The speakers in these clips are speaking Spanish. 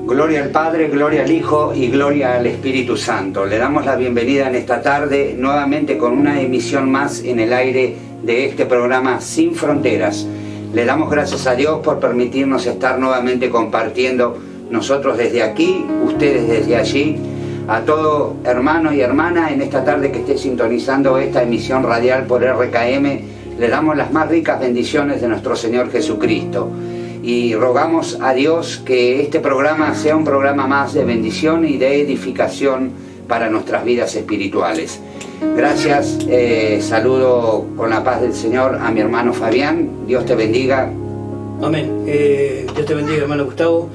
Gloria al Padre, gloria al Hijo y gloria al Espíritu Santo. Le damos la bienvenida en esta tarde nuevamente con una emisión más en el aire de este programa Sin Fronteras. Le damos gracias a Dios por permitirnos estar nuevamente compartiendo, nosotros desde aquí, ustedes desde allí, a todo hermano y hermana en esta tarde que esté sintonizando esta emisión radial por RKM. Le damos las más ricas bendiciones de nuestro Señor Jesucristo. Y rogamos a Dios que este programa sea un programa más de bendición y de edificación para nuestras vidas espirituales. Gracias, saludo con la paz del Señor a mi hermano Fabián. Dios te bendiga. Amén. Dios te bendiga, hermano Gustavo.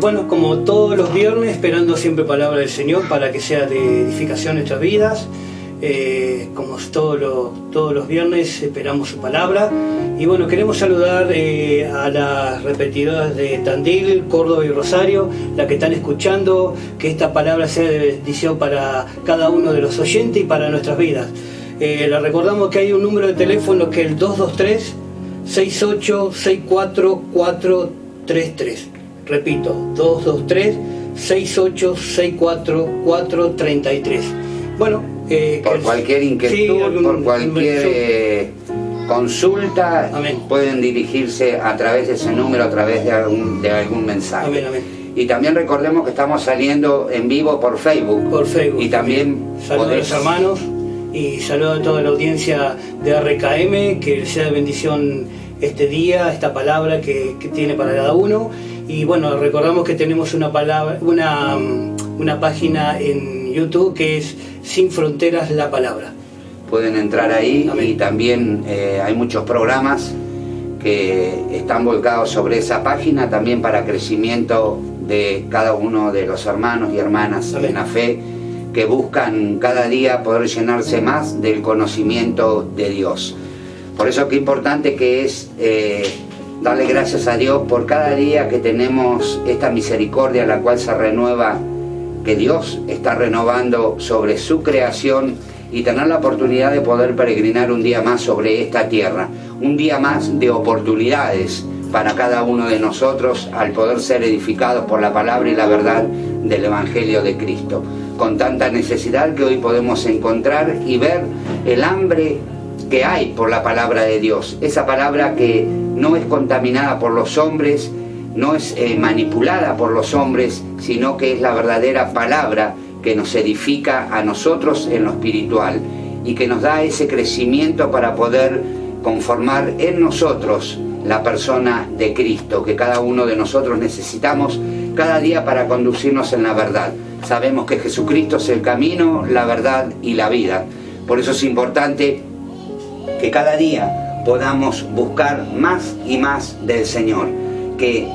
Bueno, como todos los viernes, esperando siempre palabra del Señor para que sea de edificación en nuestras vidas. Como todos los viernes esperamos su palabra. Y bueno, queremos saludar a las repetidoras de Tandil, Córdoba y Rosario, las que están escuchando, que esta palabra sea de bendición para cada uno de los oyentes y para nuestras vidas. Les recordamos que hay un número de teléfono que es el 223-6864-433. Repito, 223-6864-433. Bueno, por cualquier inquietud, sí, por cualquier consulta, amén, pueden dirigirse a través de ese número, a través de algún mensaje. Amén, amén. Y también recordemos que estamos saliendo en vivo por Facebook. Por Facebook. Y también saludos a los hermanos y saludos a toda la audiencia de RKM, que sea de bendición este día, esta palabra que tiene para cada uno. Y bueno, recordamos que tenemos una página en YouTube que es Sin Fronteras la Palabra. Pueden entrar ahí. Amén. Y también hay muchos programas que están volcados sobre esa página también para crecimiento de cada uno de los hermanos y hermanas. Amén. En la fe, que buscan cada día poder llenarse más del conocimiento de Dios. Por eso qué importante que es darle gracias a Dios por cada día que tenemos esta misericordia, la cual se renueva, que Dios está renovando sobre su creación, y tener la oportunidad de poder peregrinar un día más sobre esta tierra, un día más de oportunidades para cada uno de nosotros al poder ser edificados por la palabra y la verdad del Evangelio de Cristo, con tanta necesidad que hoy podemos encontrar y ver el hambre que hay por la palabra de Dios, esa palabra que no es contaminada por los hombres, no es manipulada por los hombres, sino que es la verdadera palabra que nos edifica a nosotros en lo espiritual y que nos da ese crecimiento para poder conformar en nosotros la persona de Cristo, que cada uno de nosotros necesitamos cada día para conducirnos en la verdad. Sabemos que Jesucristo es el camino, la verdad y la vida. Por eso es importante que cada día podamos buscar más y más del Señor, que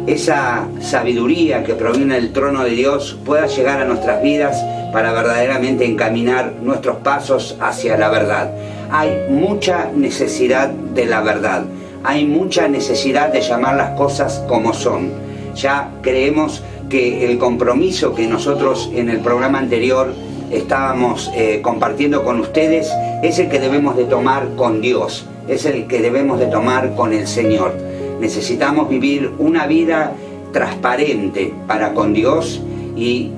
esa sabiduría que proviene del trono de Dios pueda llegar a nuestras vidas para verdaderamente encaminar nuestros pasos hacia la verdad. Hay mucha necesidad de la verdad, hay mucha necesidad de llamar las cosas como son. Ya creemos que el compromiso que nosotros en el programa anterior estábamos compartiendo con ustedes es el que debemos de tomar con Dios, es el que debemos de tomar con el Señor. Necesitamos vivir una vida transparente para con Dios y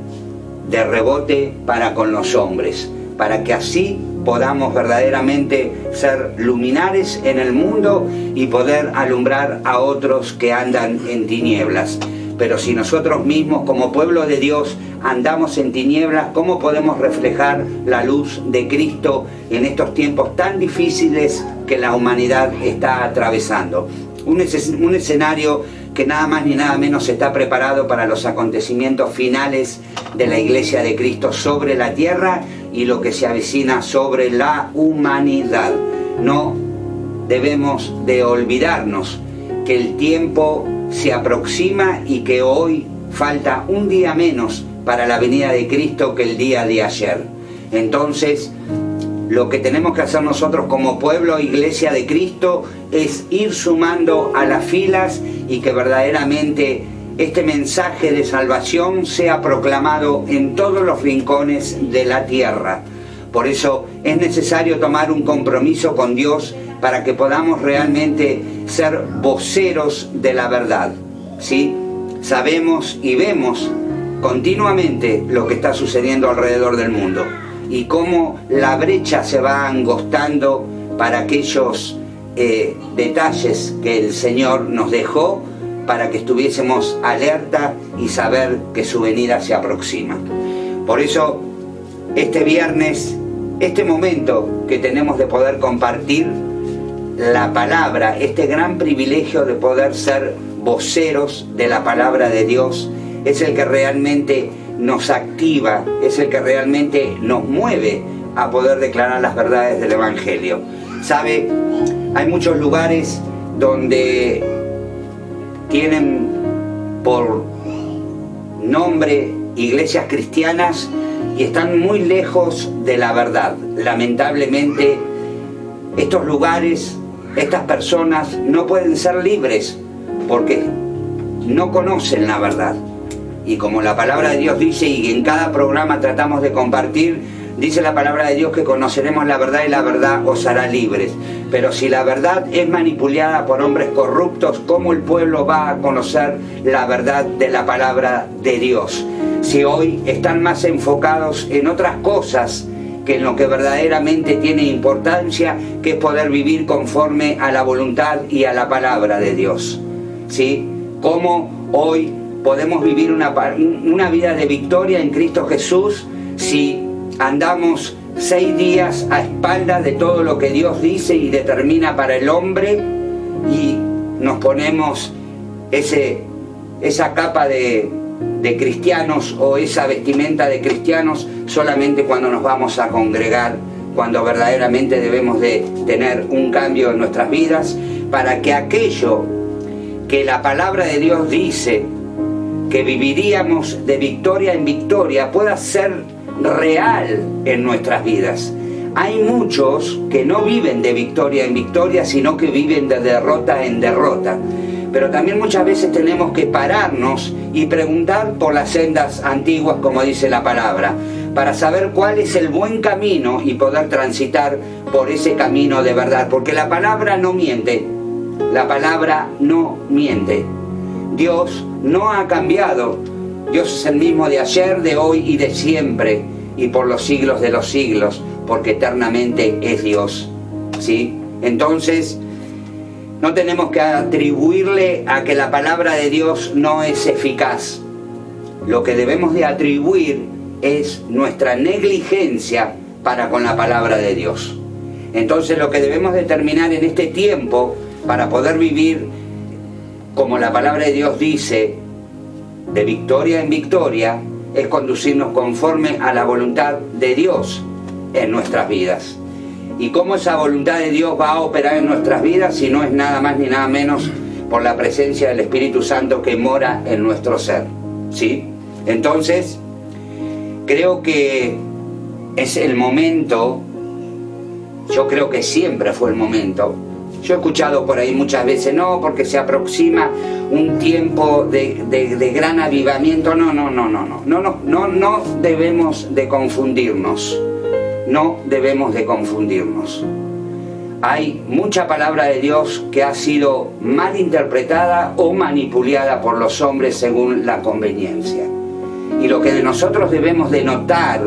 de rebote para con los hombres, para que así podamos verdaderamente ser luminares en el mundo y poder alumbrar a otros que andan en tinieblas. Pero si nosotros mismos como pueblo de Dios andamos en tinieblas, ¿cómo podemos reflejar la luz de Cristo en estos tiempos tan difíciles que la humanidad está atravesando? Un escenario que nada más ni nada menos está preparado para los acontecimientos finales de la Iglesia de Cristo sobre la tierra y lo que se avecina sobre la humanidad. No debemos de olvidarnos que el tiempo se aproxima y que hoy falta un día menos para la venida de Cristo que el día de ayer. Entonces, lo que tenemos que hacer nosotros como pueblo, Iglesia de Cristo, es ir sumando a las filas y que verdaderamente este mensaje de salvación sea proclamado en todos los rincones de la tierra. Por eso es necesario tomar un compromiso con Dios para que podamos realmente ser voceros de la verdad, ¿sí? sabemos y vemos continuamente lo que está sucediendo alrededor del mundo y cómo la brecha se va angostando para aquellos detalles que el Señor nos dejó para que estuviésemos alerta y saber que su venida se aproxima. Por eso, este viernes, este momento que tenemos de poder compartir la palabra, este gran privilegio de poder ser voceros de la palabra de Dios, es el que realmente nos activa, es el que realmente nos mueve a poder declarar las verdades del Evangelio. ¿Sabe? Hay muchos lugares donde tienen por nombre iglesias cristianas y están muy lejos de la verdad. Lamentablemente, estos lugares, estas personas no pueden ser libres porque no conocen la verdad. Y como la palabra de Dios dice, y en cada programa tratamos de compartir, dice la palabra de Dios que conoceremos la verdad y la verdad os hará libres. Pero si la verdad es manipulada por hombres corruptos, ¿cómo el pueblo va a conocer la verdad de la palabra de Dios? Si hoy están más enfocados en otras cosas que en lo que verdaderamente tiene importancia, que es poder vivir conforme a la voluntad y a la palabra de Dios. ¿Sí? ¿Cómo hoy podemos vivir una vida de victoria en Cristo Jesús si andamos 6 días a espaldas de todo lo que Dios dice y determina para el hombre y nos ponemos esa capa de cristianos o esa vestimenta de cristianos solamente cuando nos vamos a congregar, cuando verdaderamente debemos de tener un cambio en nuestras vidas para que aquello que la palabra de Dios dice que viviríamos de victoria en victoria pueda ser real en nuestras vidas. Hay muchos que no viven de victoria en victoria, sino que viven de derrota en derrota. Pero también muchas veces tenemos que pararnos y preguntar por las sendas antiguas, como dice la palabra, para saber cuál es el buen camino y poder transitar por ese camino de verdad. Porque la palabra no miente, la palabra no miente. Dios no ha cambiado. Dios es el mismo de ayer, de hoy y de siempre, y por los siglos de los siglos, porque eternamente es Dios. ¿Sí? Entonces, no tenemos que atribuirle a que la palabra de Dios no es eficaz. Lo que debemos de atribuir es nuestra negligencia para con la palabra de Dios. Entonces, lo que debemos determinar en este tiempo para poder vivir como la palabra de Dios dice, de victoria en victoria, es conducirnos conforme a la voluntad de Dios en nuestras vidas. ¿Y cómo esa voluntad de Dios va a operar en nuestras vidas si no es nada más ni nada menos por la presencia del Espíritu Santo que mora en nuestro ser? ¿Sí? Entonces, creo que es el momento, yo creo que siempre fue el momento. Yo he escuchado por ahí muchas veces, no, porque se aproxima un tiempo de gran avivamiento. No debemos de confundirnos. No debemos de confundirnos. Hay mucha palabra de Dios que ha sido mal interpretada o manipulada por los hombres según la conveniencia. Y lo que de nosotros debemos de notar,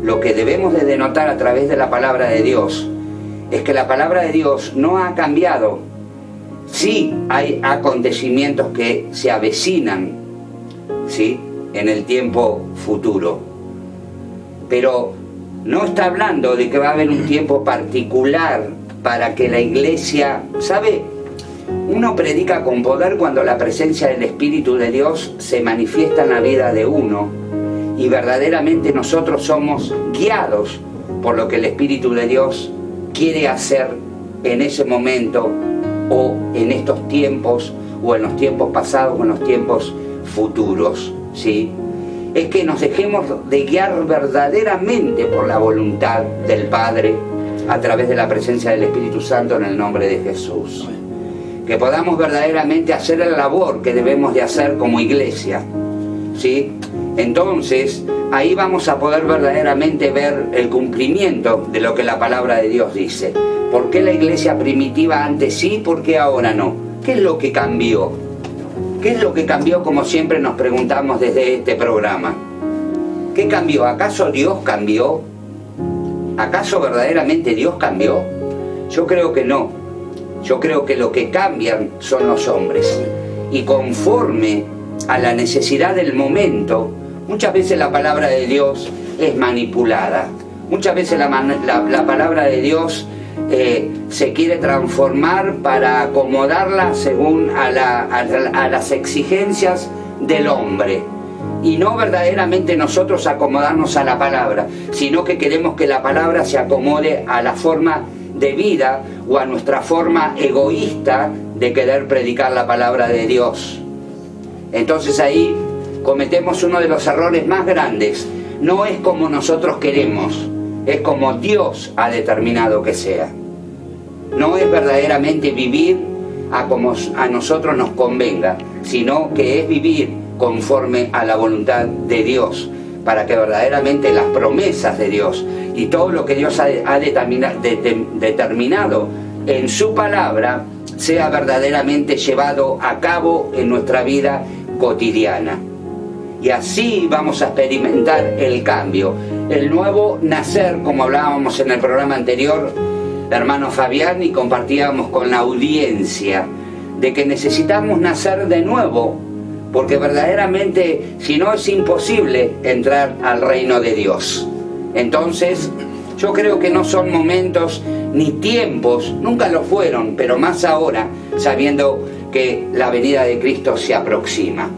lo que debemos de denotar a través de la palabra de Dios, es que la palabra de Dios no ha cambiado. Sí hay acontecimientos que se avecinan, ¿sí?, en el tiempo futuro. Pero no está hablando de que va a haber un tiempo particular para que la iglesia, ¿sabe? Uno predica con poder cuando la presencia del Espíritu de Dios se manifiesta en la vida de uno y verdaderamente nosotros somos guiados por lo que el Espíritu de Dios quiere hacer en ese momento o en estos tiempos o en los tiempos pasados o en los tiempos futuros, ¿sí? Es que nos dejemos de guiar verdaderamente por la voluntad del Padre a través de la presencia del Espíritu Santo en el nombre de Jesús. Que podamos verdaderamente hacer la labor que debemos de hacer como iglesia, ¿sí? Entonces, ahí vamos a poder verdaderamente ver el cumplimiento de lo que la palabra de Dios dice. ¿Por qué la iglesia primitiva antes sí? ¿Por qué ahora no? ¿Qué es lo que cambió? ¿Qué es lo que cambió, como siempre nos preguntamos desde este programa? ¿Qué cambió? ¿Acaso Dios cambió? ¿Acaso verdaderamente Dios cambió? Yo creo que no. Yo creo que lo que cambian son los hombres. Y conforme a la necesidad del momento, muchas veces la palabra de Dios es manipulada. Muchas veces la palabra de Dios se quiere transformar para acomodarla según a las exigencias del hombre. Y no verdaderamente nosotros acomodarnos a la palabra, sino que queremos que la palabra se acomode a la forma de vida o a nuestra forma egoísta de querer predicar la palabra de Dios. Entonces ahí cometemos uno de los errores más grandes. No es como nosotros queremos, es como Dios ha determinado que sea. No es verdaderamente vivir a como a nosotros nos convenga, sino que es vivir conforme a la voluntad de Dios, para que verdaderamente las promesas de Dios y todo lo que Dios ha determinado en su palabra sea verdaderamente llevado a cabo en nuestra vida cotidiana. Y así vamos a experimentar el cambio, el nuevo nacer, como hablábamos en el programa anterior, hermano Fabián, y compartíamos con la audiencia, de que necesitamos nacer de nuevo, porque verdaderamente, si no, es imposible entrar al reino de Dios. Entonces, yo creo que no son momentos ni tiempos, nunca lo fueron, pero más ahora, sabiendo que la venida de Cristo se aproxima,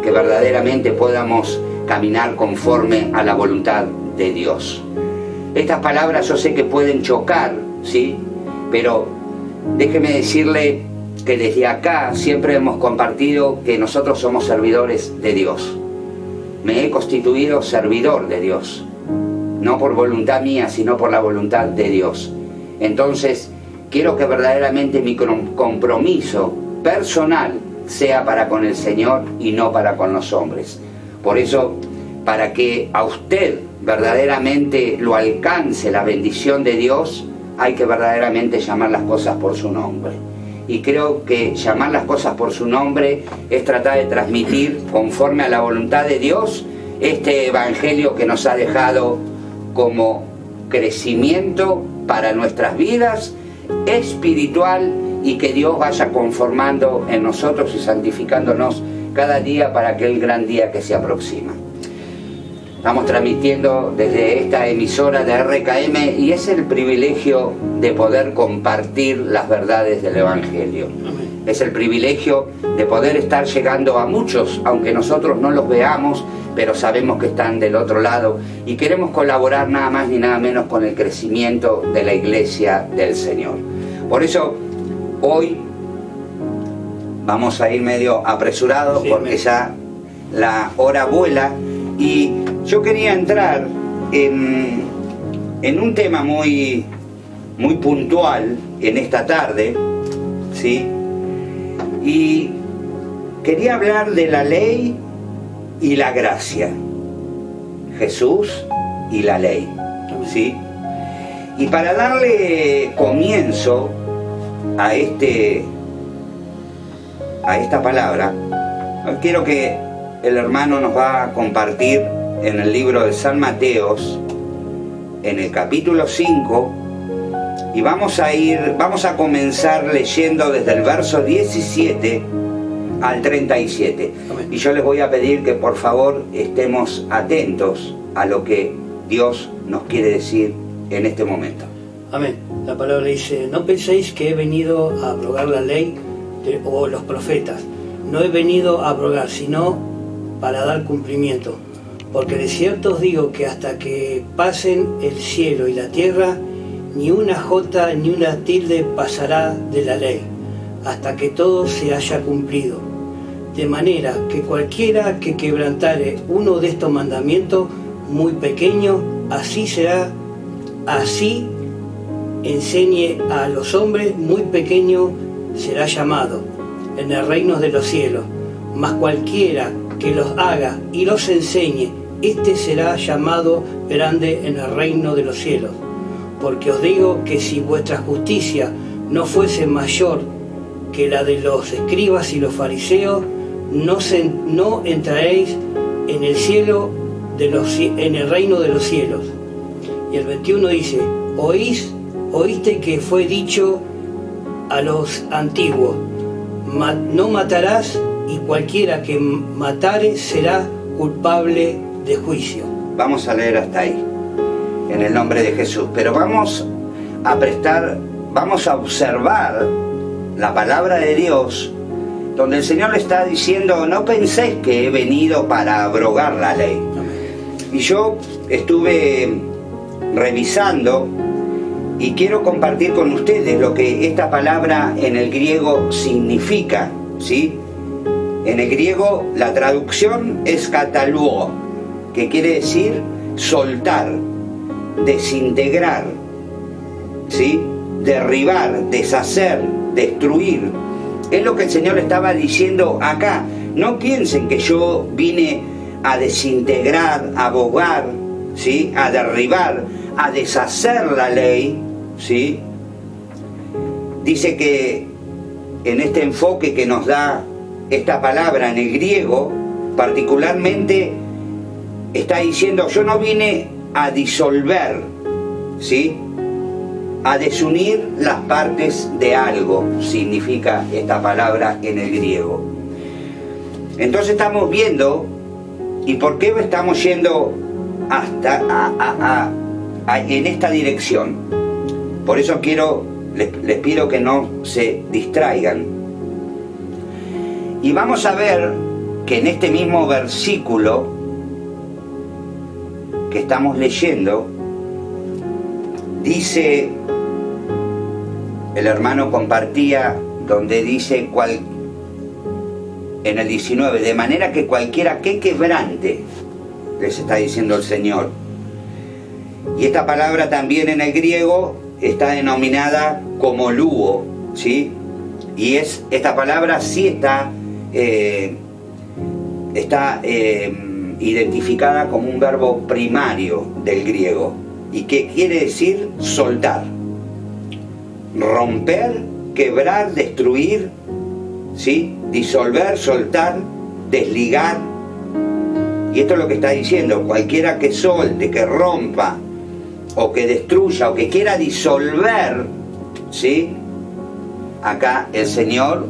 que verdaderamente podamos caminar conforme a la voluntad de Dios. Estas palabras yo sé que pueden chocar, ¿sí? Pero déjeme decirle que desde acá siempre hemos compartido que nosotros somos servidores de Dios. Me he constituido servidor de Dios, no por voluntad mía, sino por la voluntad de Dios. Entonces, quiero que verdaderamente mi compromiso personal sea para con el Señor y no para con los hombres. Por eso, para que a usted verdaderamente lo alcance la bendición de Dios, hay que verdaderamente llamar las cosas por su nombre. Y creo que llamar las cosas por su nombre es tratar de transmitir conforme a la voluntad de Dios este evangelio que nos ha dejado como crecimiento para nuestras vidas espiritual, y que Dios vaya conformando en nosotros y santificándonos cada día para aquel gran día que se aproxima. Estamos transmitiendo desde esta emisora de RKM y es el privilegio de poder compartir las verdades del Evangelio. Es el privilegio de poder estar llegando a muchos, aunque nosotros no los veamos, pero sabemos que están del otro lado y queremos colaborar nada más ni nada menos con el crecimiento de la Iglesia del Señor. Por eso, hoy vamos a ir medio apresurados porque ya la hora vuela, y yo quería entrar en un tema muy puntual en esta tarde, ¿sí? Y quería hablar de la ley y la gracia, Jesús y la ley, ¿sí? Y para darle comienzo a esta palabra, quiero que el hermano nos va a compartir en el libro de San Mateos, en el capítulo 5, y vamos a comenzar leyendo desde el verso 17 al 37. Amén. Y yo les voy a pedir que por favor estemos atentos a lo que Dios nos quiere decir en este momento. Amén. La palabra dice: no penséis que he venido a abrogar la ley o los profetas. No he venido a abrogar, sino para dar cumplimiento. Porque de cierto os digo que hasta que pasen el cielo y la tierra, ni una jota ni una tilde pasará de la ley, hasta que todo se haya cumplido. De manera que cualquiera que quebrantare uno de estos mandamientos muy pequeño, así será, así enseñe a los hombres, muy pequeño será llamado en el reino de los cielos. Mas cualquiera que los haga y los enseñe, este será llamado grande en el reino de los cielos. Porque os digo que si vuestra justicia no fuese mayor que la de los escribas y los fariseos, no entraréis en el cielo en el reino de los cielos. Y el 21 dice: oíste que fue dicho a los antiguos, no matarás, y cualquiera que matare será culpable de juicio. Vamos a leer hasta ahí, en el nombre de Jesús, pero vamos a observar la palabra de Dios, donde el Señor le está diciendo: no penséis que he venido para abrogar la ley. Y yo estuve revisando y quiero compartir con ustedes lo que esta palabra en el griego significa, ¿sí? En el griego la traducción es kataluo, que quiere decir soltar, desintegrar, ¿sí? Derribar, deshacer, destruir. Es lo que el Señor estaba diciendo acá. No piensen que yo vine a desintegrar, a abogar, ¿sí? A derribar, a deshacer la ley, ¿sí? Dice que en este enfoque que nos da esta palabra en el griego, particularmente está diciendo: yo no vine a disolver, ¿sí? A desunir las partes de algo, significa esta palabra en el griego. Entonces estamos viendo, ¿y por qué estamos yendo hasta en esta dirección? Por eso les pido que no se distraigan. Y vamos a ver que en este mismo versículo que estamos leyendo, dice, el hermano compartía, donde dice en el 19, de manera que cualquiera que quebrante, les está diciendo el Señor. Y esta palabra también en el griego está denominada como luo, ¿sí? Y esta palabra sí está identificada como un verbo primario del griego, y que quiere decir soltar, romper, quebrar, destruir, ¿sí? Disolver, soltar, desligar. Y esto es lo que está diciendo: cualquiera que solte, que rompa, o que destruya, o que quiera disolver, ¿sí? Acá el Señor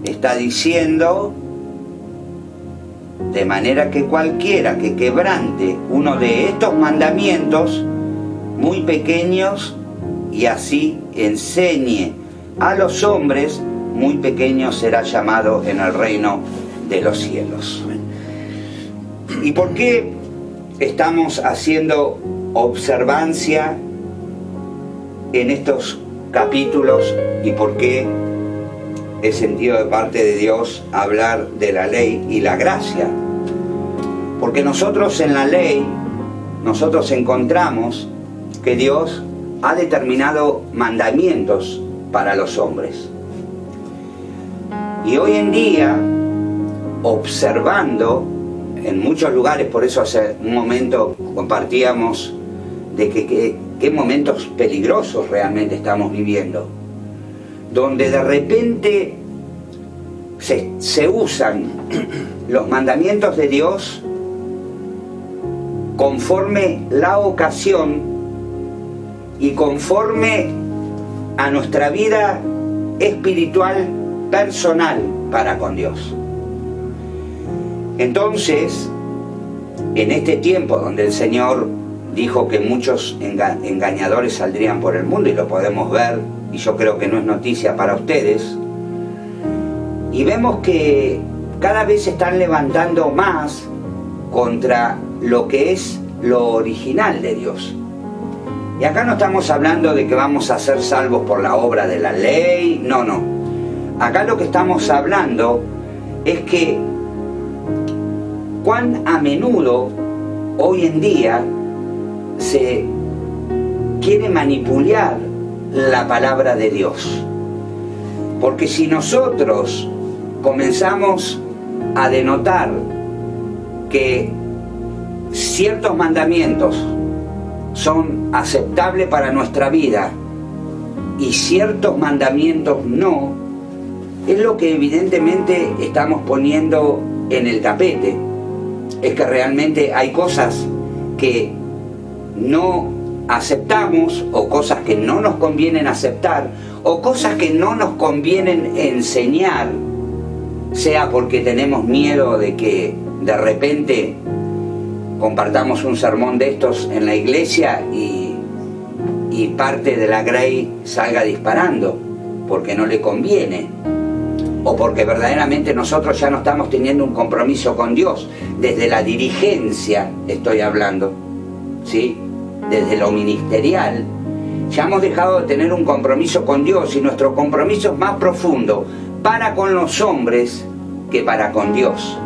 está diciendo: de manera que cualquiera que quebrante uno de estos mandamientos muy pequeños y así enseñe a los hombres, muy pequeño será llamado en el reino de los cielos. ¿Y por qué estamos haciendo observancia en estos capítulos, y por qué he sentido de parte de Dios hablar de la ley y la gracia? Porque nosotros en la ley, nosotros encontramos que Dios ha determinado mandamientos para los hombres. Y hoy en día, observando en muchos lugares, por eso hace un momento compartíamos de qué momentos peligrosos realmente estamos viviendo, donde de repente se usan los mandamientos de Dios conforme la ocasión y conforme a nuestra vida espiritual personal para con Dios. Entonces, en este tiempo donde el Señor dijo que muchos engañadores saldrían por el mundo, y lo podemos ver, y yo creo que no es noticia para ustedes, y vemos que cada vez se están levantando más contra lo que es lo original de Dios. Y acá no estamos hablando de que vamos a ser salvos por la obra de la ley, no. Acá lo que estamos hablando es que cuán a menudo hoy en día se quiere manipular la palabra de Dios. Porque si nosotros comenzamos a denotar que ciertos mandamientos son aceptables para nuestra vida y ciertos mandamientos no, es lo que evidentemente estamos poniendo en el tapete. Es que realmente hay cosas que no aceptamos, o cosas que no nos convienen aceptar, o cosas que no nos convienen enseñar, sea porque tenemos miedo de que de repente compartamos un sermón de estos en la iglesia y parte de la grey salga disparando porque no le conviene, o porque verdaderamente nosotros ya no estamos teniendo un compromiso con Dios. Desde la dirigencia estoy hablando, ¿sí? Desde lo ministerial ya hemos dejado de tener un compromiso con Dios, y nuestro compromiso es más profundo para con los hombres que para con Dios.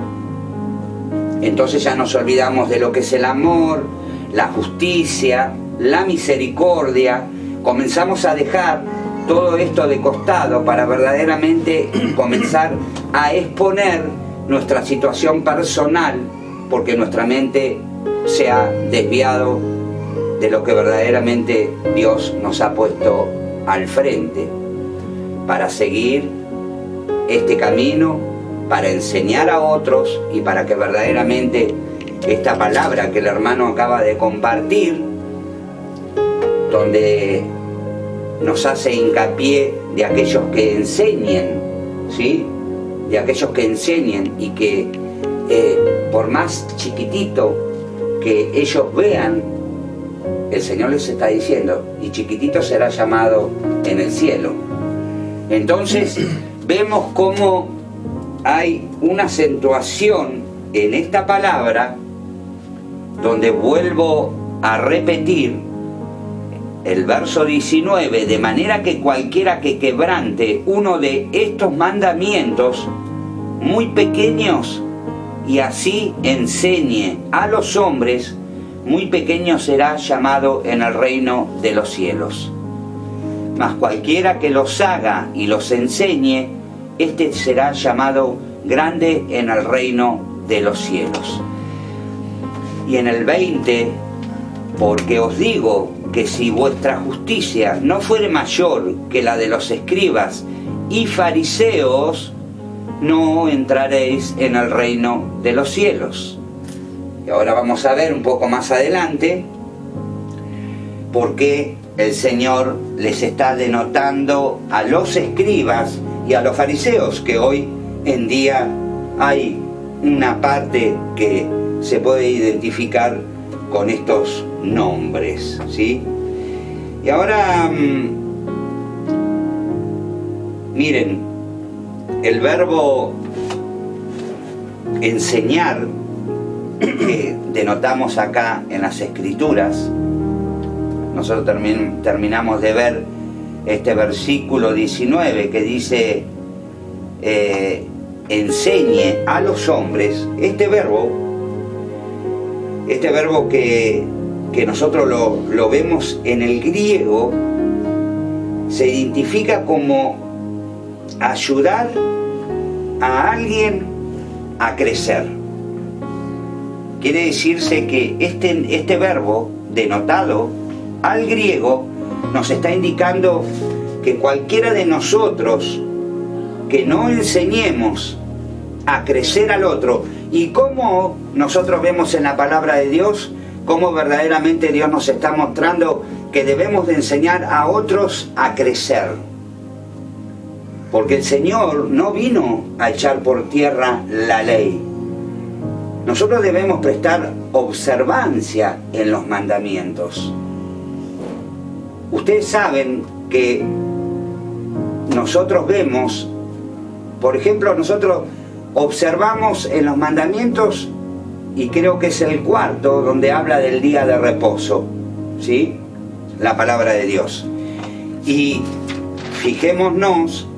Entonces ya nos olvidamos de lo que es el amor, la justicia, la misericordia. Comenzamos a dejar todo esto de costado para verdaderamente comenzar a exponer nuestra situación personal, porque nuestra mente se ha desviado de lo que verdaderamente Dios nos ha puesto al frente para seguir este camino, para enseñar a otros y para que verdaderamente esta palabra que el hermano acaba de compartir, donde nos hace hincapié de aquellos que enseñen, ¿sí? De aquellos que enseñen, y que por más chiquitito que ellos vean, el Señor les está diciendo, y chiquitito será llamado en el cielo. Entonces vemos cómo hay una acentuación en esta palabra, donde vuelvo a repetir el verso 19, de manera que cualquiera que quebrante uno de estos mandamientos muy pequeños y así enseñe a los hombres, muy pequeño será llamado en el reino de los cielos. Mas cualquiera que los haga y los enseñe, este será llamado grande en el reino de los cielos. Y en el 20, porque os digo que si vuestra justicia no fuere mayor que la de los escribas y fariseos, no entraréis en el reino de los cielos. Y ahora vamos a ver un poco más adelante por qué el Señor les está denotando a los escribas y a los fariseos, que hoy en día hay una parte que se puede identificar con estos nombres, ¿sí? Y ahora miren, el verbo enseñar que denotamos acá en las Escrituras, nosotros terminamos de ver este versículo 19 que dice enseñe a los hombres. Este verbo que nosotros lo vemos en el griego, se identifica como ayudar a alguien a crecer. Quiere decirse que este verbo denotado al griego nos está indicando que cualquiera de nosotros que no enseñemos a crecer al otro, y como nosotros vemos en la palabra de Dios, cómo verdaderamente Dios nos está mostrando que debemos de enseñar a otros a crecer. Porque el Señor no vino a echar por tierra la ley. Nosotros debemos prestar observancia en los mandamientos. Ustedes saben que nosotros vemos, por ejemplo, nosotros observamos en los mandamientos, y creo que es el cuarto, donde habla del día de reposo, ¿sí? La palabra de Dios. Y fijémonos,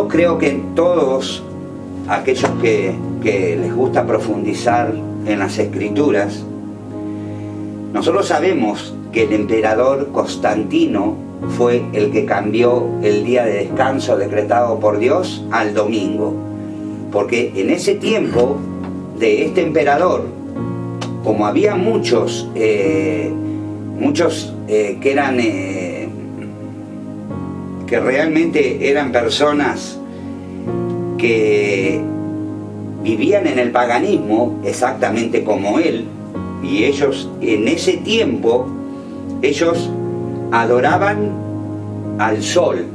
creo que todos aquellos que les gusta profundizar en las Escrituras, nosotros sabemos que el emperador Constantino fue el que cambió el día de descanso decretado por Dios al domingo, porque en ese tiempo de este emperador, como había muchos muchos que eran que realmente eran personas que vivían en el paganismo exactamente como él, y ellos en ese tiempo ellos adoraban al sol,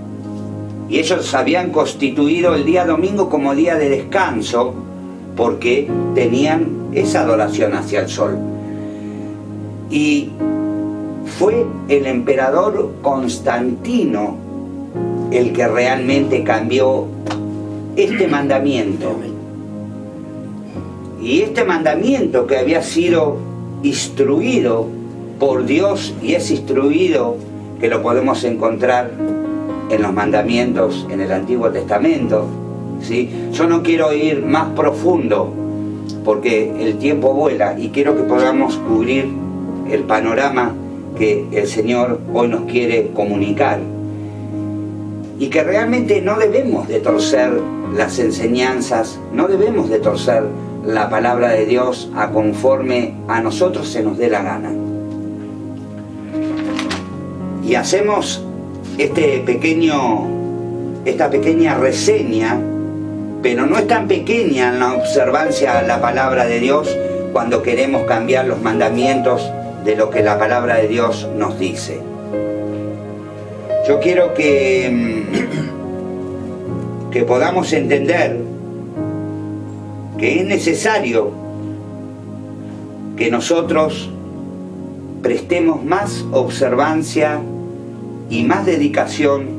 y ellos habían constituido el día domingo como día de descanso porque tenían esa adoración hacia el sol. Y fue el emperador Constantino el que realmente cambió este mandamiento. Y este mandamiento que había sido instruido por Dios, y es instruido que lo podemos encontrar en los mandamientos en el Antiguo Testamento, ¿sí? Yo no quiero ir más profundo porque el tiempo vuela, y quiero que podamos cubrir el panorama que el Señor hoy nos quiere comunicar, y que realmente no debemos de torcer las enseñanzas, no debemos de torcer la palabra de Dios a conforme a nosotros se nos dé la gana. Y hacemos esta pequeña reseña, pero no es tan pequeña en la observancia a la palabra de Dios cuando queremos cambiar los mandamientos de lo que la palabra de Dios nos dice. Yo quiero que podamos entender que es necesario que nosotros prestemos más observancia y más dedicación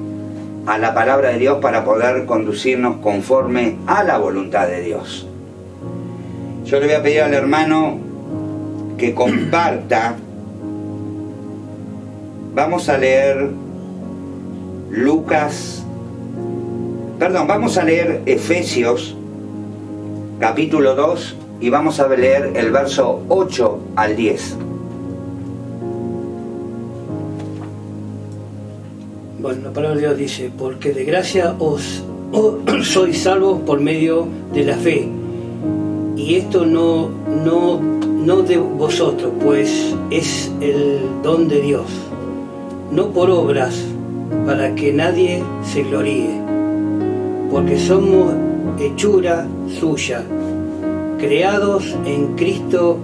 a la palabra de Dios para poder conducirnos conforme a la voluntad de Dios. Yo le voy a pedir al hermano que comparta. Vamos a leer vamos a leer Efesios capítulo 2 y vamos a leer el verso 8 al 10. Bueno, la palabra de Dios dice: porque de gracia sois salvos por medio de la fe, y esto no de vosotros, pues es el don de Dios, no por obras, para que nadie se gloríe, porque somos hechura suya, creados en Cristo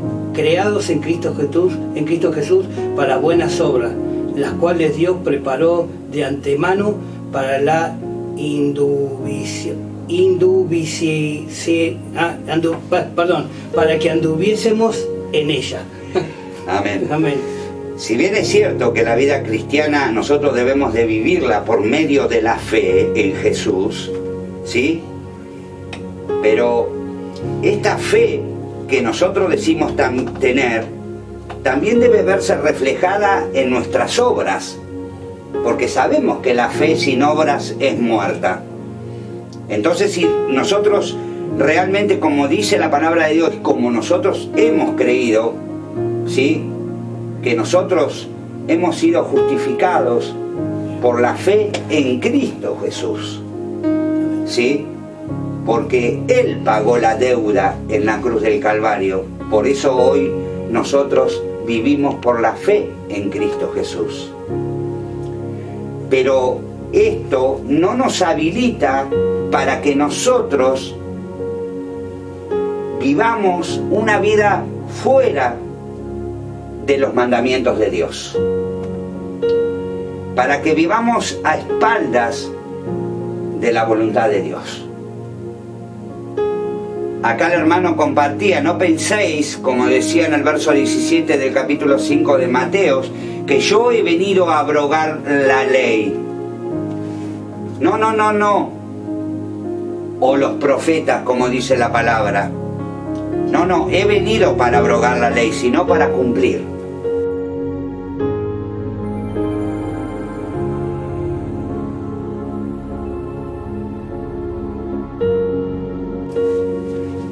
Jesús para buenas obras, las cuales Dios preparó de antemano para la para que anduviésemos en ella. Amén. Amén. Si bien es cierto que la vida cristiana nosotros debemos de vivirla por medio de la fe en Jesús, ¿sí? Pero esta fe que nosotros decimos tener también debe verse reflejada en nuestras obras, porque sabemos que la fe sin obras es muerta. Entonces, si nosotros realmente, como dice la palabra de Dios, como nosotros hemos creído, ¿sí?, que nosotros hemos sido justificados por la fe en Cristo Jesús, ¿sí?, porque Él pagó la deuda en la cruz del Calvario. Por eso hoy nosotros vivimos por la fe en Cristo Jesús. Pero esto no nos habilita para que nosotros vivamos una vida fuera de los mandamientos de Dios, para que vivamos a espaldas de la voluntad de Dios. Acá el hermano compartía: no penséis, como decía en el verso 17 del capítulo 5 de Mateos, que yo he venido a abrogar la ley. No. O los profetas, como dice la palabra. No, he venido para abrogar la ley, sino para cumplir.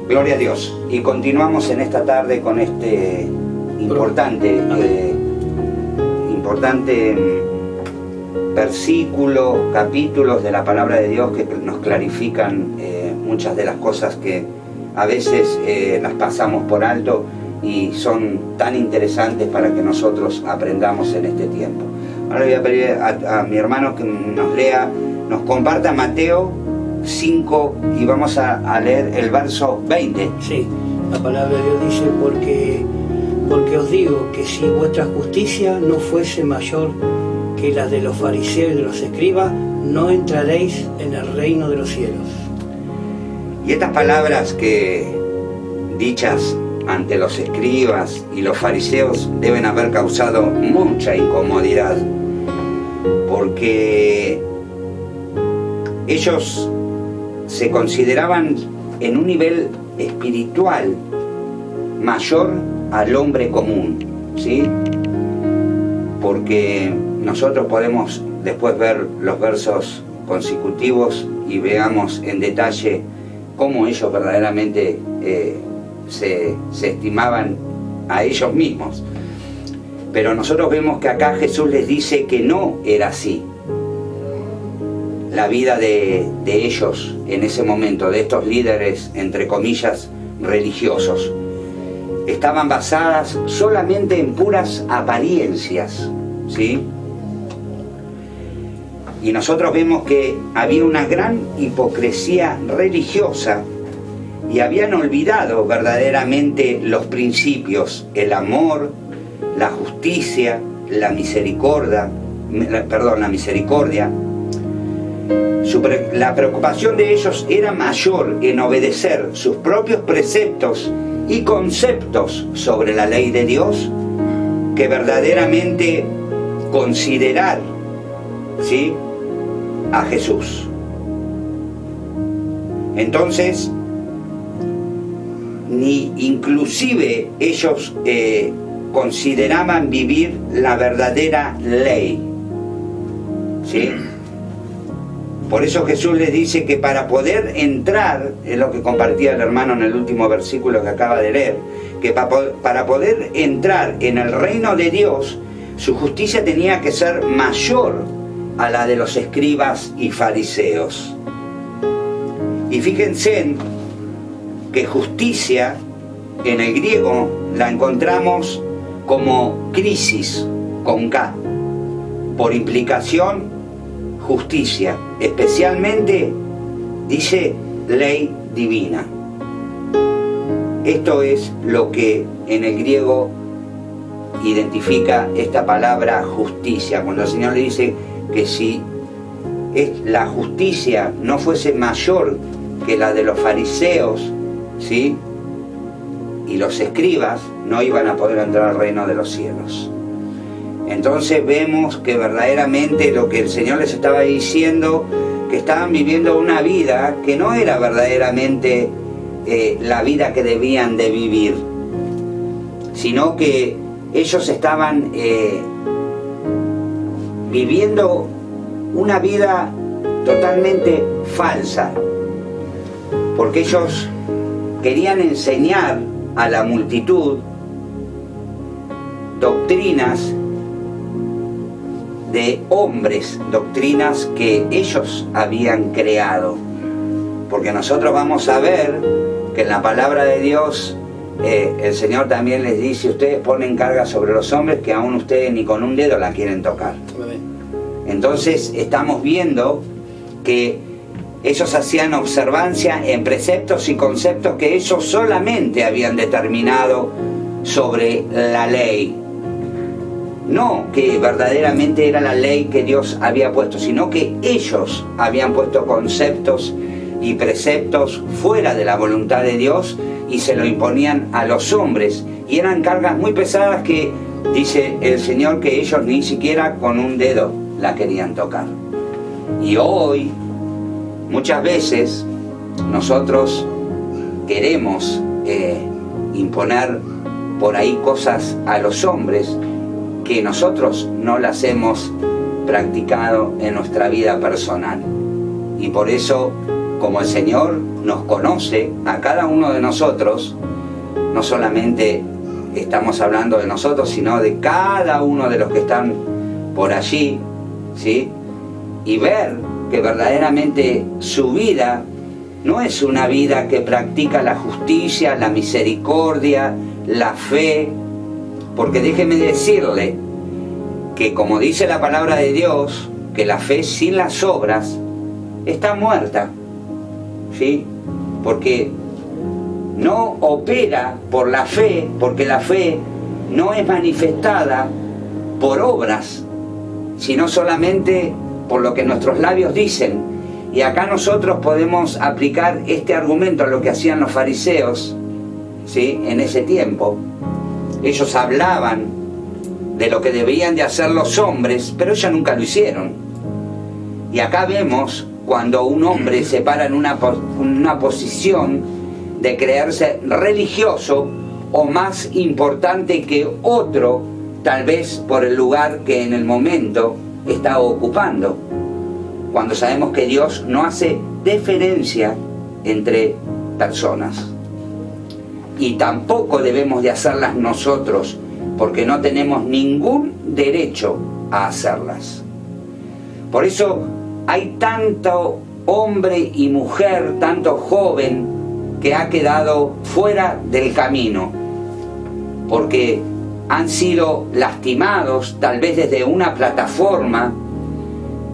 Gloria a Dios. Y continuamos en esta tarde con este importante versículo, capítulos de la palabra de Dios que nos clarifican muchas de las cosas que a veces las pasamos por alto y son tan interesantes para que nosotros aprendamos en este tiempo. Ahora voy a pedir a mi hermano que nos comparta Mateo 5 y vamos a leer el verso 20. Sí, la palabra de Dios dice, porque os digo que si vuestra justicia no fuese mayor que la de los fariseos y de los escribas, no entraréis en el reino de los cielos. Y estas palabras que dichas ante los escribas y los fariseos deben haber causado mucha incomodidad, porque ellos se consideraban en un nivel espiritual mayor al hombre común, ¿sí? Porque nosotros podemos después ver los versos consecutivos y veamos en detalle cómo ellos verdaderamente se estimaban a ellos mismos. Pero nosotros vemos que acá Jesús les dice que no era así. La vida de ellos en ese momento, de estos líderes, entre comillas, religiosos, estaban basadas solamente en puras apariencias, ¿sí? Y nosotros vemos que había una gran hipocresía religiosa y habían olvidado verdaderamente los principios, el amor, la justicia, la misericordia. La preocupación de ellos era mayor en obedecer sus propios preceptos y conceptos sobre la ley de Dios que verdaderamente considerar, ¿sí?, a Jesús. Entonces, ni inclusive ellos consideraban vivir la verdadera ley, ¿sí? Por eso Jesús les dice que para poder entrar, es lo que compartía el hermano en el último versículo que acaba de leer, que para poder entrar en el reino de Dios, su justicia tenía que ser mayor a la de los escribas y fariseos. Y fíjense que justicia en el griego la encontramos como crisis con K, por implicación justicia, especialmente dice ley divina. Esto es lo que en el griego identifica esta palabra justicia, cuando el Señor le dice que si la justicia no fuese mayor que la de los fariseos, ¿sí?, y los escribas, no iban a poder entrar al reino de los cielos. Entonces vemos que verdaderamente lo que el Señor les estaba diciendo, que estaban viviendo una vida que no era verdaderamente la vida que debían de vivir, sino que ellos estaban viviendo una vida totalmente falsa, porque ellos querían enseñar a la multitud doctrinas de hombres, doctrinas que ellos habían creado, porque nosotros vamos a ver que en la palabra de Dios el Señor también les dice: ustedes ponen carga sobre los hombres que aún ustedes ni con un dedo la quieren tocar. Entonces estamos viendo que ellos hacían observancia en preceptos y conceptos que ellos solamente habían determinado sobre la ley. No que verdaderamente era la ley que Dios había puesto, sino que ellos habían puesto conceptos y preceptos fuera de la voluntad de Dios y se lo imponían a los hombres. Y eran cargas muy pesadas que, dice el Señor, que ellos ni siquiera con un dedo la querían tocar. Y hoy, muchas veces, nosotros queremos imponer por ahí cosas a los hombres que nosotros no las hemos practicado en nuestra vida personal. Y por eso, como el Señor nos conoce a cada uno de nosotros, no solamente estamos hablando de nosotros, sino de cada uno de los que están por allí, ¿sí?, y ver que verdaderamente su vida no es una vida que practica la justicia, la misericordia, la fe, porque déjeme decirle que como dice la palabra de Dios, que la fe sin las obras está muerta, ¿sí? Porque no opera por la fe, porque la fe no es manifestada por obras, sino solamente por lo que nuestros labios dicen. Y acá nosotros podemos aplicar este argumento a lo que hacían los fariseos, ¿sí? En ese tiempo. Ellos hablaban de lo que debían de hacer los hombres, pero ellos nunca lo hicieron. Y acá vemos cuando un hombre se para en una posición de creerse religioso o más importante que otro, tal vez por el lugar que en el momento está ocupando, cuando sabemos que Dios no hace diferencia entre personas. Y tampoco debemos de hacerlas nosotros, porque no tenemos ningún derecho a hacerlas. Por eso hay tanto hombre y mujer, tanto joven, que ha quedado fuera del camino, porque han sido lastimados, tal vez desde una plataforma,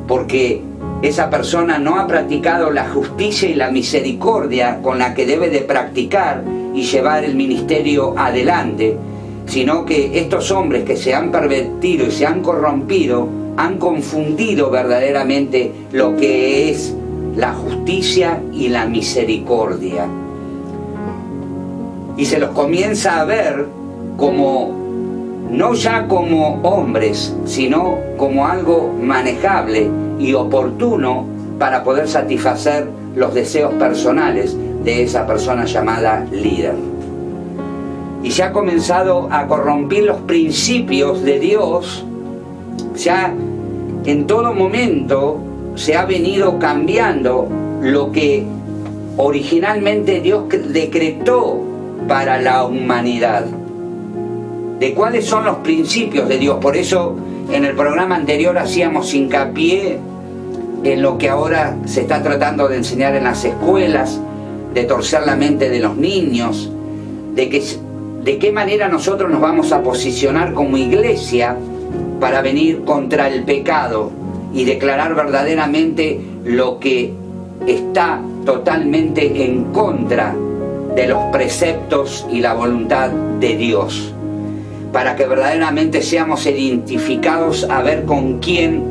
porque esa persona no ha practicado la justicia y la misericordia con la que debe de practicar y llevar el ministerio adelante, sino que estos hombres que se han pervertido y se han corrompido han confundido verdaderamente lo que es la justicia y la misericordia. Y se los comienza a ver como, no ya como hombres, sino como algo manejable y oportuno para poder satisfacer los deseos personales de esa persona llamada líder. Y se ha comenzado a corromper los principios de Dios. Ya en todo momento se ha venido cambiando lo que originalmente Dios decretó para la humanidad, de cuáles son los principios de Dios. Por eso en el programa anterior hacíamos hincapié en lo que ahora se está tratando de enseñar en las escuelas, de torcer la mente de los niños, de qué manera nosotros nos vamos a posicionar como iglesia para venir contra el pecado y declarar verdaderamente lo que está totalmente en contra de los preceptos y la voluntad de Dios, para que verdaderamente seamos identificados a ver con quién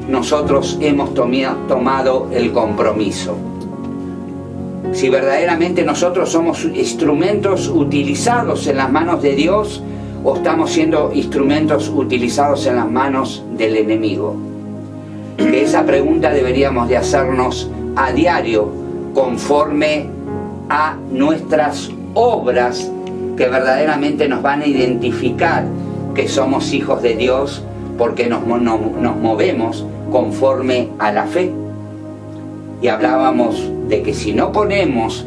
nosotros hemos tomado el compromiso. Si verdaderamente nosotros somos instrumentos utilizados en las manos de Dios o estamos siendo instrumentos utilizados en las manos del enemigo. Que esa pregunta deberíamos de hacernos a diario conforme a nuestras obras, que verdaderamente nos van a identificar que somos hijos de Dios, porque nos movemos conforme a la fe. Y hablábamos de que si no ponemos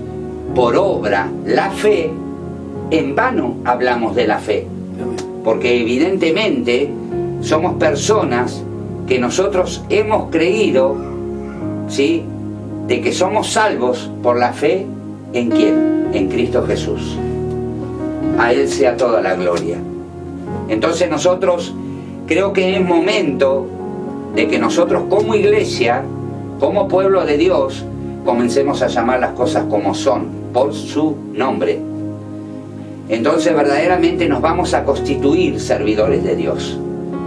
por obra la fe, en vano hablamos de la fe, porque evidentemente somos personas que nosotros hemos creído, ¿sí?, de que somos salvos por la fe. ¿En quién? En Cristo Jesús. A Él sea toda la gloria. Entonces nosotros creo que es momento de que nosotros como iglesia, como pueblo de Dios, comencemos a llamar las cosas como son, por su nombre. Entonces verdaderamente nos vamos a constituir servidores de Dios.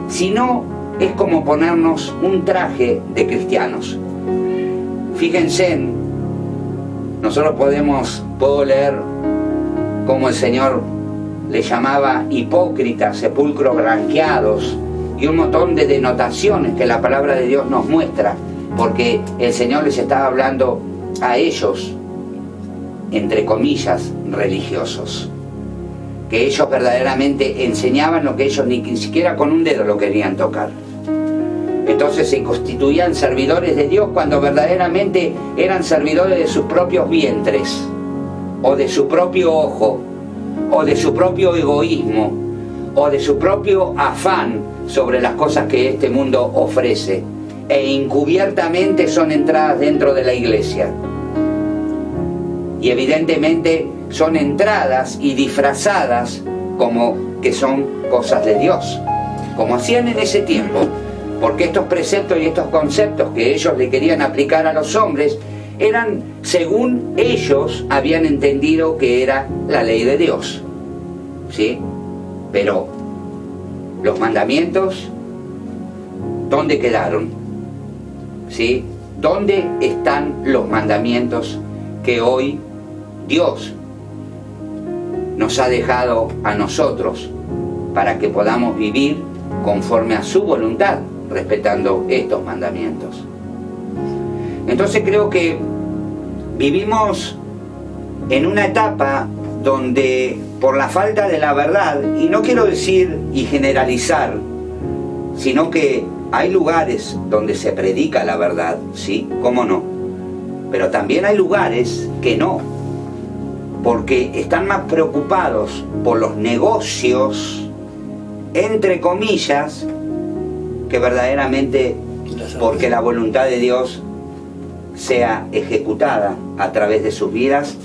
Si no, es como ponernos un traje de cristianos. Fíjense, nosotros puedo leer como el Señor le llamaba hipócritas, sepulcros blanqueados y un montón de denotaciones que la palabra de Dios nos muestra, porque el Señor les estaba hablando a ellos, entre comillas, religiosos, que ellos verdaderamente enseñaban lo que ellos ni siquiera con un dedo lo querían tocar. Entonces se constituían servidores de Dios cuando verdaderamente eran servidores de sus propios vientres, o de su propio ojo, o de su propio egoísmo, o de su propio afán sobre las cosas que este mundo ofrece, e encubiertamente son entradas dentro de la iglesia. Y evidentemente son entradas y disfrazadas como que son cosas de Dios, como hacían en ese tiempo, porque estos preceptos y estos conceptos que ellos le querían aplicar a los hombres eran según ellos habían entendido que era la ley de Dios, ¿sí? Pero los mandamientos, ¿dónde quedaron? ¿Sí? ¿Dónde están los mandamientos que hoy Dios nos ha dejado a nosotros para que podamos vivir conforme a su voluntad, respetando estos mandamientos? Entonces creo que vivimos en una etapa donde por la falta de la verdad, y no quiero decir y generalizar, sino que hay lugares donde se predica la verdad, sí, cómo no, pero también hay lugares que no, porque están más preocupados por los negocios, entre comillas, que verdaderamente porque la voluntad de Dios sea ejecutada a través de sus vidas,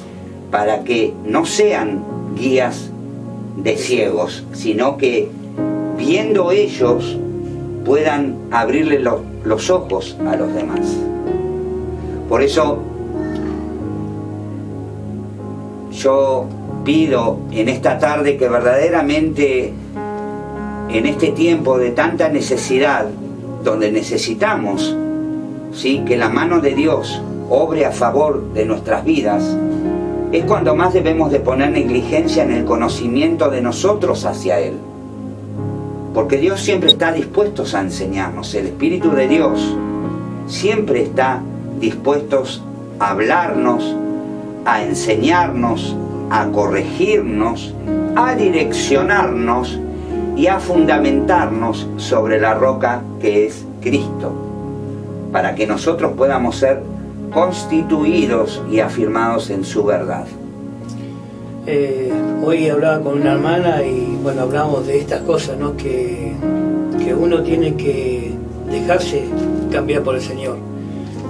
para que no sean guías de ciegos, sino que viendo ellos puedan abrirle los ojos a los demás. Por eso yo pido en esta tarde que verdaderamente en este tiempo de tanta necesidad, donde necesitamos, ¿sí?, que la mano de Dios obre a favor de nuestras vidas, es cuando más debemos de poner negligencia en el conocimiento de nosotros hacia Él. Porque Dios siempre está dispuesto a enseñarnos, el Espíritu de Dios siempre está dispuesto a hablarnos, a enseñarnos, a corregirnos, a direccionarnos y a fundamentarnos sobre la roca que es Cristo, para que nosotros podamos ser constituidos y afirmados en su verdad. Hoy hablaba con una hermana y bueno, hablamos de estas cosas, ¿no? Que uno tiene que dejarse cambiar por el Señor,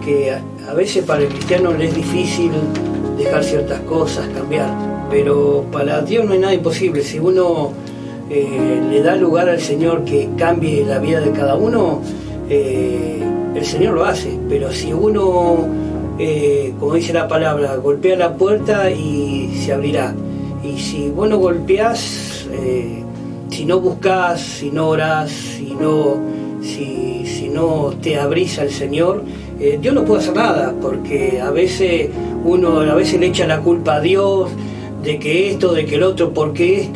que a veces para el cristiano le es difícil dejar ciertas cosas, cambiar, pero para Dios no hay nada imposible. Si uno le da lugar al Señor que cambie la vida de cada uno, el Señor lo hace. Pero si uno, como dice la palabra, golpea la puerta y se abrirá. Y si vos no golpeás, si no buscás, si no orás, si no te abrís al Señor, Dios no puede hacer nada, porque a veces uno le echa la culpa a Dios de que esto, de que el otro, ¿por qué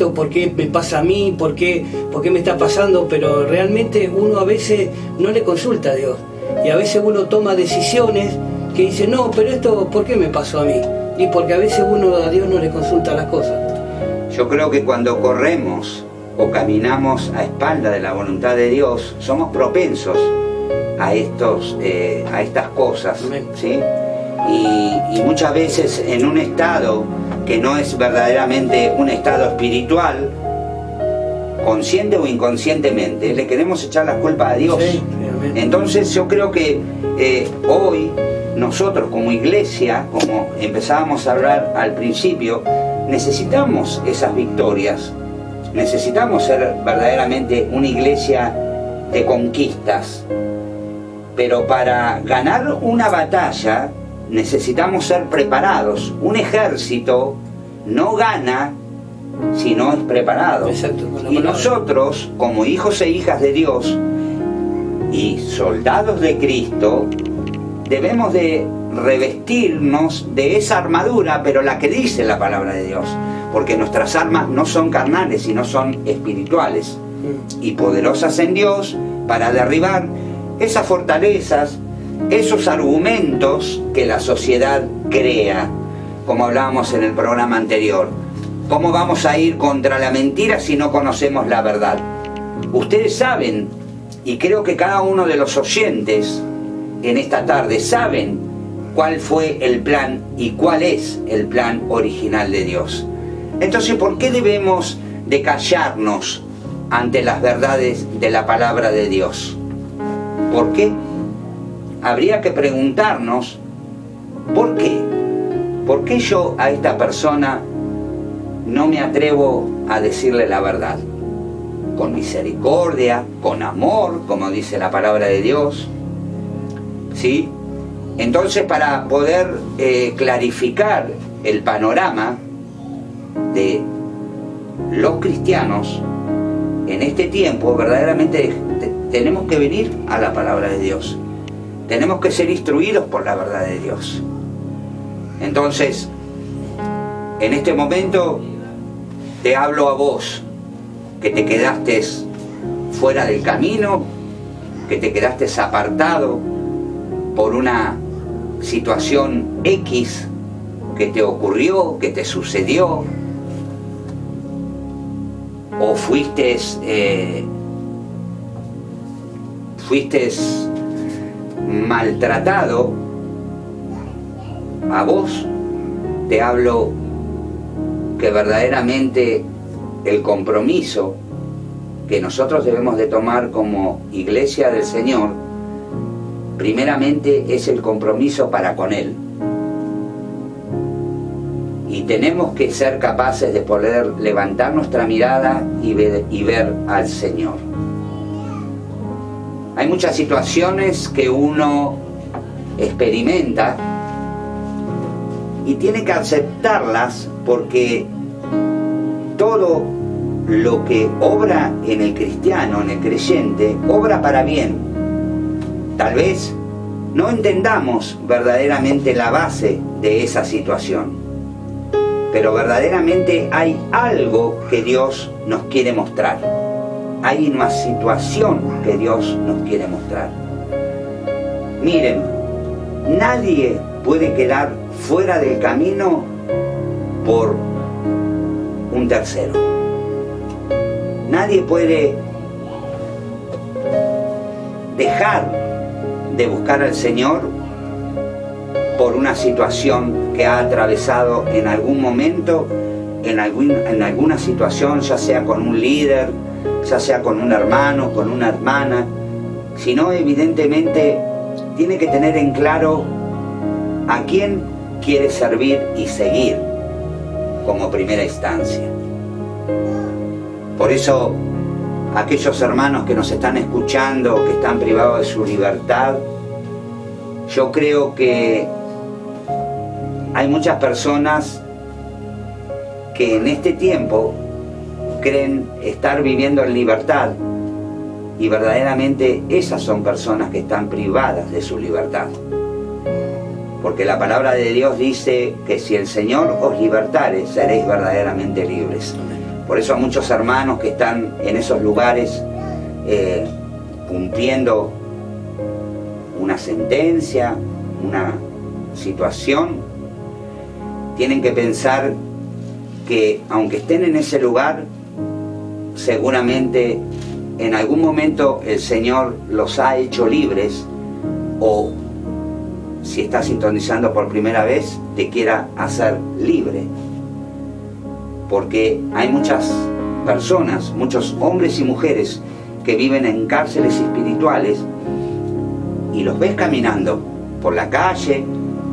me pasa a mí? ¿Por qué me está pasando? Pero realmente uno a veces no le consulta a Dios, y a veces uno toma decisiones que dice, no, pero esto, ¿por qué me pasó a mí? Y porque a veces uno a Dios no le consulta las cosas. Yo creo que cuando corremos o caminamos a espalda de la voluntad de Dios, somos propensos a estas cosas, ¿sí? Y muchas veces en un estado que no es verdaderamente un estado espiritual, consciente o inconscientemente, le queremos echar la culpa a Dios. Sí, entonces yo creo que hoy nosotros como iglesia, como empezábamos a hablar al principio, necesitamos esas victorias, necesitamos ser verdaderamente una iglesia de conquistas, pero para ganar una batalla necesitamos ser preparados. Un ejército no gana si no es preparado. Exacto, y nosotros, como hijos e hijas de Dios y soldados de Cristo, debemos de revestirnos de esa armadura, pero la que dice la palabra de Dios, porque nuestras armas no son carnales, sino son espirituales y poderosas en Dios para derribar esas fortalezas, esos argumentos que la sociedad crea, como hablábamos en el programa anterior. ¿Cómo vamos a ir contra la mentira si no conocemos la verdad? Ustedes saben, y creo que cada uno de los oyentes en esta tarde saben cuál fue el plan y cuál es el plan original de Dios. Entonces, ¿por qué debemos de callarnos ante las verdades de la palabra de Dios? ¿Por qué? Habría que preguntarnos, ¿por qué? ¿Por qué yo a esta persona no me atrevo a decirle la verdad. Con misericordia, con amor, como dice la palabra de Dios. ¿Sí? Entonces, para poder clarificar el panorama de los cristianos en este tiempo, verdaderamente tenemos que venir a la palabra de Dios. Tenemos que ser instruidos por la verdad de Dios. Entonces, en este momento te hablo a vos, que te quedaste fuera del camino, que te quedaste apartado por una situación X que te ocurrió, que te sucedió, o fuiste maltratado. A vos te hablo que verdaderamente el compromiso que nosotros debemos de tomar como iglesia del Señor, primeramente es el compromiso para con Él. Y tenemos que ser capaces de poder levantar nuestra mirada y ver al Señor. Hay muchas situaciones que uno experimenta y tiene que aceptarlas, porque todo lo que obra en el cristiano, en el creyente, obra para bien. Tal vez no entendamos verdaderamente la base de esa situación, pero verdaderamente hay algo que Dios nos quiere mostrar. Hay una situación que Dios nos quiere mostrar. Miren, nadie puede quedar fuera del camino por un tercero. Nadie puede dejar de buscar al Señor por una situación que ha atravesado en algún momento, en alguna situación, ya sea con un líder, ya sea con un hermano, con una hermana, sino evidentemente tiene que tener en claro a quién quiere servir y seguir como primera instancia. Por eso, aquellos hermanos que nos están escuchando, que están privados de su libertad, yo creo que hay muchas personas que en este tiempo creen estar viviendo en libertad, y verdaderamente esas son personas que están privadas de su libertad. Porque la palabra de Dios dice que si el Señor os libertare, seréis verdaderamente libres. Por eso a muchos hermanos que están en esos lugares cumpliendo una sentencia, una situación, tienen que pensar que aunque estén en ese lugar, seguramente en algún momento el Señor los ha hecho libres, o si estás sintonizando por primera vez, te quiera hacer libre. Porque hay muchas personas, muchos hombres y mujeres que viven en cárceles espirituales, y los ves caminando por la calle,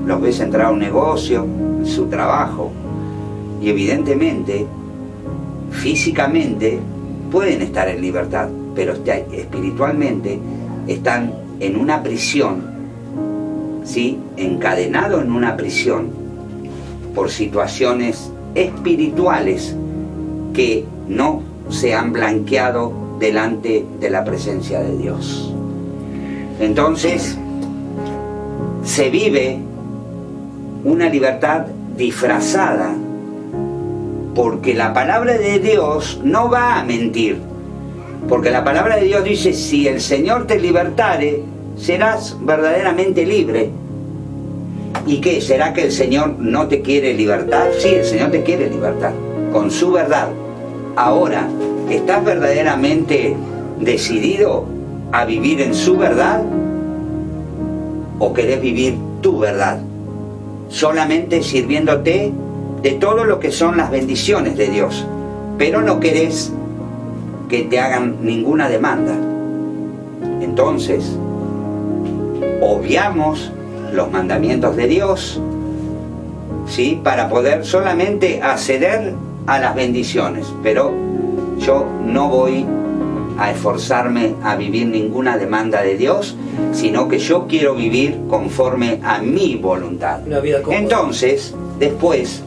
los ves entrar a un negocio, su trabajo, y evidentemente, físicamente, pueden estar en libertad, pero espiritualmente están en una prisión, ¿sí? Encadenado en una prisión por situaciones espirituales que no se han blanqueado delante de la presencia de Dios. Entonces, se vive una libertad disfrazada, porque la palabra de Dios no va a mentir. Porque la palabra de Dios dice, si el Señor te libertare, serás verdaderamente libre. ¿Y qué? ¿Será que el Señor no te quiere libertar? Sí, el Señor te quiere libertar, con su verdad. Ahora, ¿estás verdaderamente decidido a vivir en su verdad? ¿O querés vivir tu verdad? Solamente sirviéndote de todo lo que son las bendiciones de Dios, pero no querés que te hagan ninguna demanda. Entonces, obviamos los mandamientos de Dios, ¿sí? Para poder solamente acceder a las bendiciones, pero yo no voy a esforzarme a vivir ninguna demanda de Dios, sino que yo quiero vivir conforme a mi voluntad. Una vida cómoda. Entonces, después,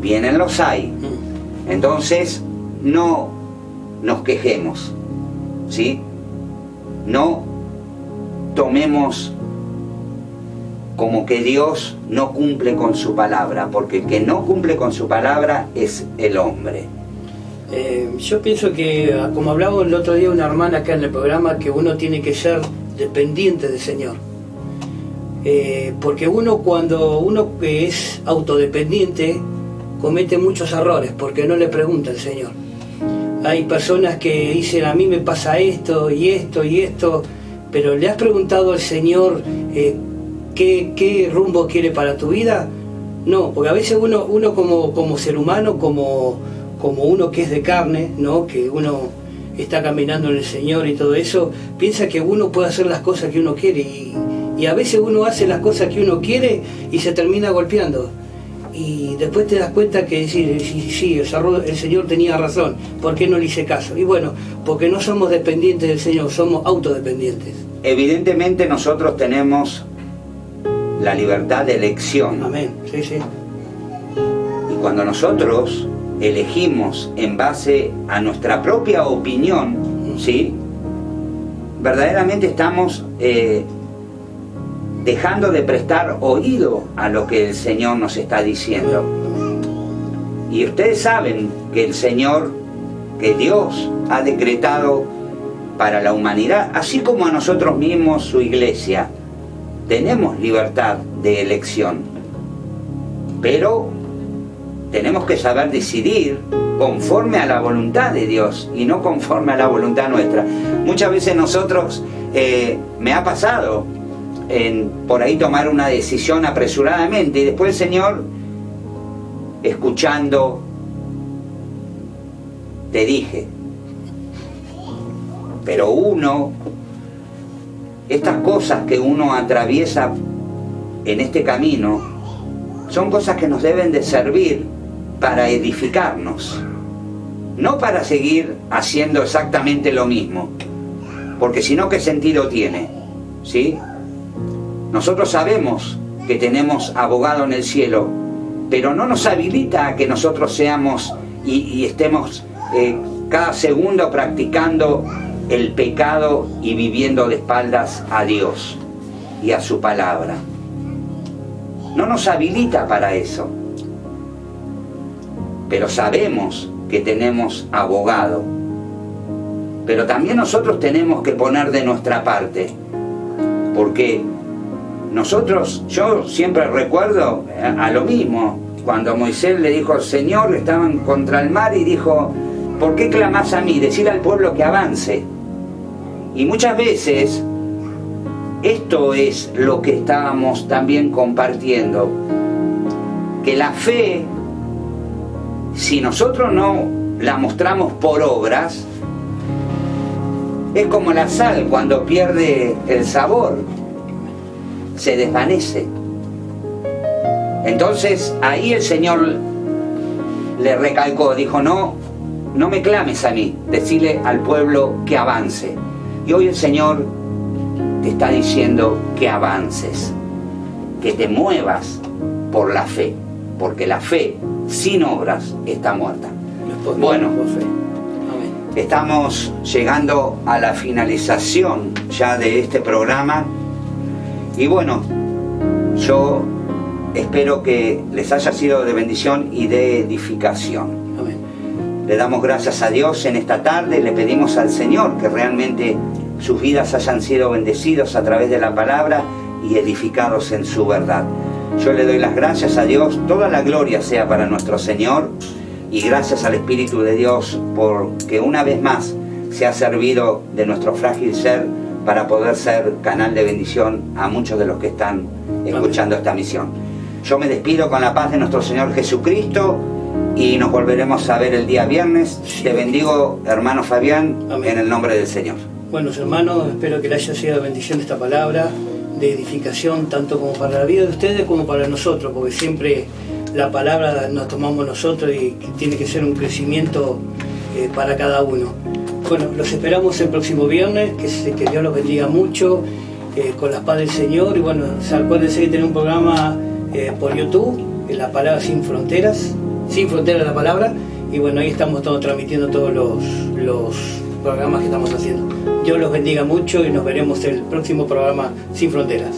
vienen los hay. Entonces, no nos quejemos, ¿sí? No tomemos como que Dios no cumple con su palabra, porque el que no cumple con su palabra es el hombre. Yo pienso que, como hablaba el otro día una hermana acá en el programa, que uno tiene que ser dependiente del Señor. Porque cuando uno que es autodependiente comete muchos errores, porque no le pregunta al Señor. Hay personas que dicen, a mí me pasa esto y esto y esto, pero ¿le has preguntado al Señor qué rumbo quiere para tu vida? No, porque a veces uno como ser humano, como uno que es de carne, ¿no? Que uno está caminando en el Señor y todo eso, piensa que uno puede hacer las cosas que uno quiere y a veces uno hace las cosas que uno quiere y se termina golpeando. Y después te das cuenta que sí, el Señor tenía razón, ¿por qué no le hice caso? Y bueno, porque no somos dependientes del Señor, somos autodependientes. Evidentemente nosotros tenemos la libertad de elección. Amén, sí, sí. Y cuando nosotros elegimos en base a nuestra propia opinión, ¿sí? Verdaderamente estamos dejando de prestar oído a lo que el Señor nos está diciendo. Y ustedes saben que el Señor, que Dios ha decretado para la humanidad, así como a nosotros mismos, su iglesia, tenemos libertad de elección, pero tenemos que saber decidir conforme a la voluntad de Dios y no conforme a la voluntad nuestra. Muchas veces nosotros, me ha pasado por ahí tomar una decisión apresuradamente y después el Señor, escuchando, te dije. Pero estas cosas que uno atraviesa en este camino, son cosas que nos deben de servir para edificarnos, no para seguir haciendo exactamente lo mismo, porque si no, ¿qué sentido tiene? ¿Sí? Nosotros sabemos que tenemos abogado en el cielo, pero no nos habilita a que nosotros seamos y estemos cada segundo practicando el pecado y viviendo de espaldas a Dios y a su palabra. No nos habilita para eso, pero sabemos que tenemos abogado. Pero también nosotros tenemos que poner de nuestra parte, porque yo siempre recuerdo a lo mismo, cuando Moisés le dijo al Señor, estaban contra el mar y dijo, ¿por qué clamás a mí? Decir al pueblo que avance. Y muchas veces esto es lo que estábamos también compartiendo, que la fe, si nosotros no la mostramos por obras, es como la sal cuando pierde el sabor, se desvanece. Entonces ahí el Señor le recalcó, dijo, no me clames a mí, decile al pueblo que avance. Y hoy el Señor te está diciendo que avances, que te muevas por la fe, porque la fe sin obras está muerta. Bueno, estamos llegando a la finalización ya de este programa y bueno, yo espero que les haya sido de bendición y de edificación. Amén. Le damos gracias a Dios en esta tarde, le pedimos al Señor que realmente sus vidas hayan sido bendecidos a través de la palabra y edificados en su verdad. Yo le doy las gracias a Dios, toda la gloria sea para nuestro Señor y gracias al Espíritu de Dios porque una vez más se ha servido de nuestro frágil ser para poder ser canal de bendición a muchos de los que están escuchando esta misión. Yo me despido con la paz de nuestro Señor Jesucristo y nos volveremos a ver el día viernes. Te bendigo, hermano Fabián, amén, en el nombre del Señor. Bueno, hermanos, espero que les haya sido de bendición esta palabra, de edificación, tanto como para la vida de ustedes como para nosotros, porque siempre la palabra nos tomamos nosotros y que tiene que ser un crecimiento para cada uno. Bueno, los esperamos el próximo viernes, que Dios los bendiga mucho, con la paz del Señor. Y bueno, acuérdense que tenemos un programa por YouTube, La Palabra Sin Fronteras la palabra, y bueno, ahí estamos todos transmitiendo todos los programas que estamos haciendo. Dios los bendiga mucho y nos veremos el próximo programa Sin Fronteras.